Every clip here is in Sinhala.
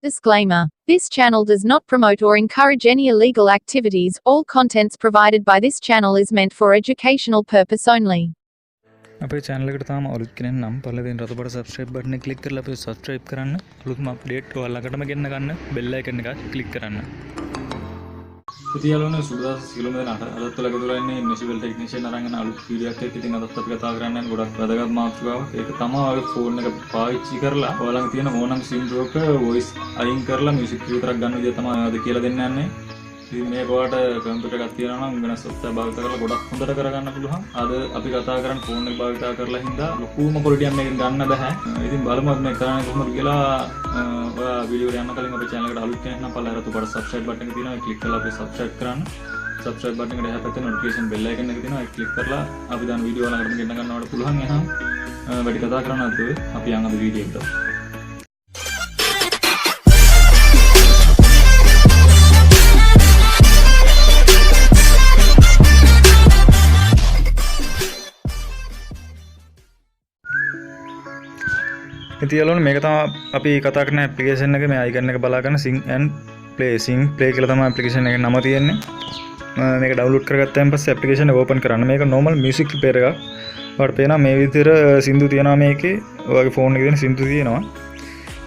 Disclaimer. This channel does not promote or encourage any illegal activities. All contents provided by this channel is meant for educational purpose only. අපේ channel එකට තාම අලුත් කෙනෙක් නම් පළවෙනි රතුපට subscribe button එක click කරලා අපිව subscribe කරන්න. අලුත්ම update ඔයාලටම ගෙන්න ගන්න bell icon එක click කරන්න. ඉතින් යාළුවනේ සුබදා සියලුම දෙනාට අදත් ඔයාලගේ දුර ඉන්නේ municipal technician අරගෙන අලුත් වීඩියෝ එකක් එක්ක ඉතින් අදත් අපි කතා කරන්න යන ගොඩක් වැදගත් මාතෘකාවක්. ඒක තමයි ඔයාලගේ phone එක පාවිච්චි කරලා ඔයාලගේ තියෙන ඕනම sim එක voice අයින් කරලා music විතරක් ගන්න විදිය තමයි අද කියලා දෙන්න යන්නේ. ඉතින් මේක ඔයාලට කම්පියුටර් එකක් තියෙනවා නම් වෙනස් software භාවිත කරලා ගොඩක් හොඳට කරගන්න පුළුවන්. අද අපි කතා කරන්නේ phone එක භාවිත කරලා හින්දා ලොකුම quality එකක් මේකෙන් ගන්න බෑ. ඉතින් බලමු අපි මේක කරන්නේ කොහොමද කියලා. ඔයා වීඩියෝ එක යන්න කලින් අපේ channel එකට අලුත් කෙනෙක් නම් පල්ලෙහාට උඩට subscribe button එක තියෙනවා. ඒක click කරලා අපි subscribe කරන්න. subscribe button එකට එහා පැත්තේ notification bell icon එක තියෙනවා. ඒක click කරලා අපි දාන වීඩියෝ වල ළඟට ගෙන්න ගන්නවට පුළුවන්. එහෙනම් වැඩි කතා කරන්න නැතුව අපි යන්න අද වීඩියෝ එකට. ඉතින් යාළුවනේ මේක තමයි අපි කතා කරන ඇප්ලිකේෂන් එකේ මේ අයිකන් එක බලා ගන්න sing play කියලා තමයි ඇප්ලිකේෂන් එකේ නම තියෙන්නේ. මේක ඩවුන්ලෝඩ් කරගත්තාන් පස්සේ ඇප්ලිකේෂන් එක ඕපන් කරන්න. මේක normal music player එකක්. ඔයාලට පේනවා මේ විදිහට සින්දු තියෙනවා මේකේ. ඔයාගේ ෆෝන් එකේ තියෙන සින්දු තියෙනවා.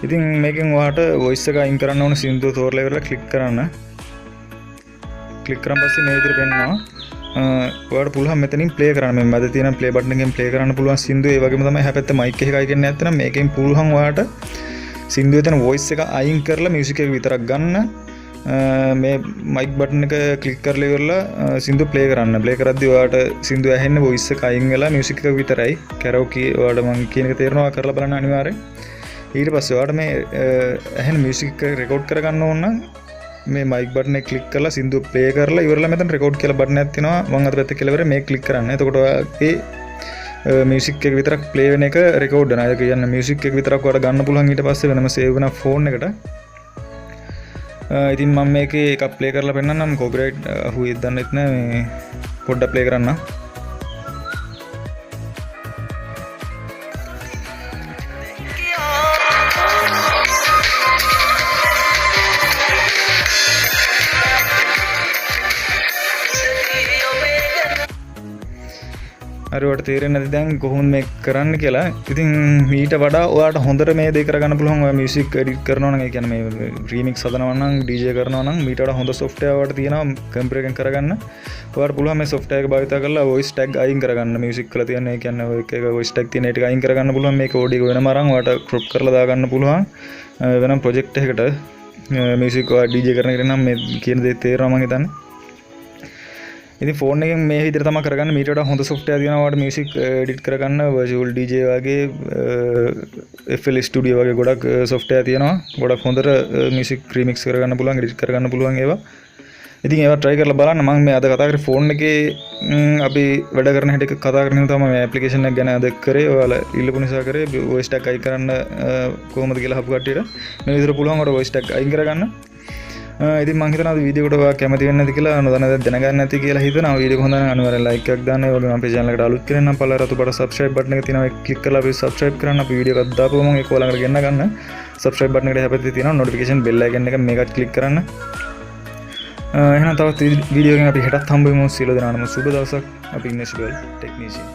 ඉතින් මේකෙන් ඔයාලට voice එක අයින් කරන්න ඕන සින්දුව තෝරලා ඉවරලා ක්ලික් කරන්න. ක්ලික් කරන් පස්සේ මේ විදිහට පෙන්නනවා. ඔයාලට පුළුවන් මෙතනින් ප්ලේ කරන්න. මේ මැද තියෙන ප්ලේ බටන් එකෙන් ප්ලේ කරන්න පුළුවන් සින්දුව. ඒ වගේම තමයි එහා පැත්තේ මයික් එකයි කියන්නේ නැත්නම් මේකෙන් පුළුවන් ඔයාලට සින්දුවේ තියෙන වොයිස් එක අයින් කරලා මියුසික් එක විතරක් ගන්න. මේ මයික් බටන් එක ක්ලික් කරලා ඉවරලා සින්දුව ප්ලේ කරන්න. ප්ලේ කරද්දී ඔයාලට සින්දුව ඇහෙන්නේ වොයිස් එක අයින් වෙලා මියුසික් එක විතරයි. Karaoke ඔයාලට මම කියන එක තේරෙනවා කරලා බලන්න අනිවාර්යෙන්. ඊට පස්සේ ඔයාලට මේ ඇහෙන මියුසික් එක රෙකෝඩ් කරගන්න ඕන නම් මේ මයික් බටන් එක ක්ලික් කරලා සින්දුව ප්ලේ කරලා ඉවරලා මෙතන රෙකෝඩ් කියලා බටන් එකක් තියෙනවා. වම් අත පැත්තේ කෙළවරේ මේක ක්ලික් කරන්න. එතකොට ඔයාගේ මියුසික් එක විතරක් ප්ලේ වෙන එක රෙකෝඩ් වෙනවා. ඒ කියන්නේ මියුසික් එක විතරක් ඔයාලට ගන්න පුළුවන්. ඊට පස්සේ වෙනම සේව් වෙන ෆෝන් එකට. ඉතින් මම මේකේ එකක් ප්ලේ කරලා පෙන්නන්නම්. කොපිරයිට් අහුවෙද්ද දන්නෙත් නෑ. මේ පොඩ්ඩක් ප්ලේ කරන්න. හරි ඔයාලට තේරෙන්නේ නැති දැන් කොහොමද මේක කරන්න කියලා. ඉතින් ඊට වඩා ඔයාලට හොඳට මේ දේ කරගන්න පුළුවන්. ඔයා මියුසික් එඩිට් කරනවා නම් ඒ කියන්නේ මේ රීමික්ස් හදනවා නම් DJ කරනවා නම් ඊට වඩා හොඳ software ඔයාලට තියෙනවා කම්පියුටර් එකෙන් කරගන්න. ඔයාලට පුළුවන් මේ software එක භාවිත කරලා voice tag අයින් කරගන්න. මියුසික් වල තියෙන ඒ කියන්නේ ඔය එක voice tag තියෙන ඒ ටික අයින් කරගන්න පුළුවන්. මේක audio එක වෙනම අරන් ඔයාලට crop කරලා දාගන්න පුළුවන්. වෙනම project එකකට මියුසික් ඔයා DJ කරන කෙනා නම් මේ කියන දේ තේරෙනවා මම හිතන්නේ. ඉතින් ෆෝන් එකෙන් මේ විදිහට තමයි කරගන්න. මීට වඩා හොඳ software තියෙනවා ඔයාලට මියුසික් එඩිට් කරගන්න. virtual DJ වගේ FL Studio වගේ ගොඩක් software තියෙනවා. ගොඩක් හොඳට මියුසික් remix කරගන්න පුළුවන්, එඩිට් කරගන්න පුළුවන් ඒවා. ඉතින් ඒවා try කරලා බලන්න. මම මේ අද කතා කරේ ෆෝන් එකේ අපි වැඩ කරන හැටි කතා කරන තමයි මේ application එක ගැන අද කරේ. ඔයාලා ඉල්ලපු නිසා කරේ voice tag අයින් කරන්න කොහොමද කියලා අහපු කට්ටියට මේ විදිහට පුළුවන් ඔයාලා voice tag අයින් කරගන්න. ඉතින් මම හිතනවා වීඩියෝ එකට ඔයා කැමති වෙන්නේ නැති කියලා නොදන්න දැනගන්න නැති කියලා හිතනවා. වීඩියෝ එක හොඳ නම් අනිවාර්යෙන් like එකක් දාන්න. ඒ වගේම අපේ channel එකට අලුත් කෙනෙක් නම් පල්ලා රතු බට subscribe button එක තියෙනවා. ඒක click කරලා අපි subscribe කරන්න. අපි වීඩියෝ එකක් දාපුවම ඒක ඔයාලකට ගෙන්න ගන්න. subscribe button එකට එහා පැත්තේ තියෙනවා notification bell icon එක මේකත් click කරන්න. එහෙනම් තවත් වීඩියෝ එකකින් අපි හෙටත් හම්බ වෙමු. සියලු දෙනාටම සුබ දවසක්. අපි municipal technician